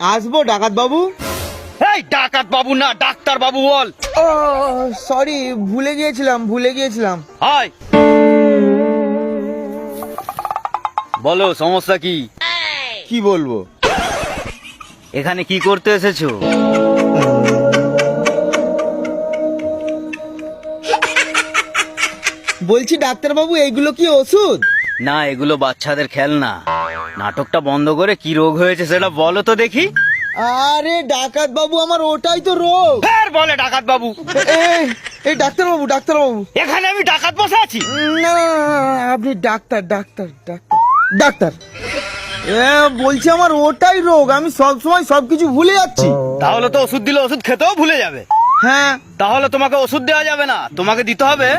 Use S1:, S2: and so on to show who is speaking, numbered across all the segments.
S1: আসবো ডাকাত বাবু।
S2: এই ডাকাত বাবু না, ডাক্তার বাবু বল।
S1: ও সরি, ভুলে গিয়েছিলাম।
S2: হাই, বলো সমস্যা কি?
S1: কি বলবো?
S2: এখানে কি করতে এসেছো?
S1: বলছি ডাক্তার বাবু, এইগুলো কি ওষুধ?
S2: না, এগুলো বাচ্চাদের খেলনা। নাটকটা বন্ধ করে কি রোগ হয়েছে সেটা বলো তো দেখি।
S1: আরে ডাকাত বাবু, আমার ওটাই তো রোগ।
S2: ফের বলে ডাকাত বাবু।
S1: এই ডাক্তার বাবু।
S2: এখানে আমি ডাকাত বসে আছি?
S1: না, আপনি ডাক্তার। বলছি আমার ওটাই রোগ, আমি সব সময় সবকিছু ভুলে যাচ্ছি।
S2: তাহলে তো ওষুধ দিলে ওষুধ খেতেও ভুলে যাবে।
S1: হ্যাঁ।
S2: তাহলে তোমাকে ওষুধ দেওয়া যাবে না, তোমাকে দিতে হবে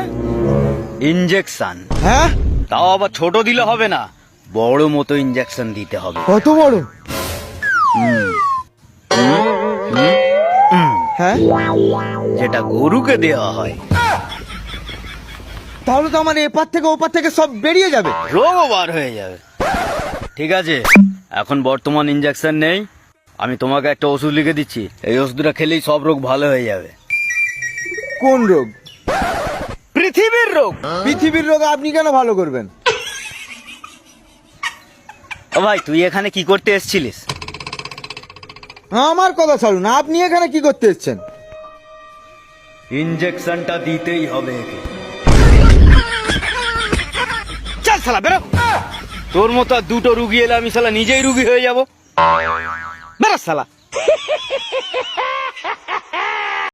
S2: ইনজেকশন।
S1: হ্যাঁ?
S2: তাও আবার ছোট দিলে হবে না, বড় মতো ইনজেকশন দিতে হবে।
S1: কত বড়? হ্যাঁ,
S2: যেটা গরুকে দেওয়া হয়।
S1: তাহলে তো আমার এপার থেকে ওপার থেকে সব বেরিয়ে যাবে,
S2: রোগও বার হয়ে যাবে। ঠিক আছে, এখন বর্তমান ইনজেকশন নেই, আমি তোমাকে একটা ওষুধ লিখে দিচ্ছি। এই ওষুধটা খেলেই সব রোগ ভালো হয়ে যাবে।
S1: কোন রোগ?
S2: পৃথিবীর রোগ।
S1: পৃথিবীর রোগ আপনি কেন ভালো করবেন?
S2: ও ভাই, তুই এখানে কি করতে এসেছিলিস?
S1: আমার কথা ছাড়ুন, আপনি এখানে কি করতে এসেছেন?
S2: ইনজেকশনটা দিতেই হবে একে। চল শালা বেরো। তোর মতো আর দুটো রুগী এলে আমি শালা নিজেই রুগী হয়ে যাব। বেরো শালা।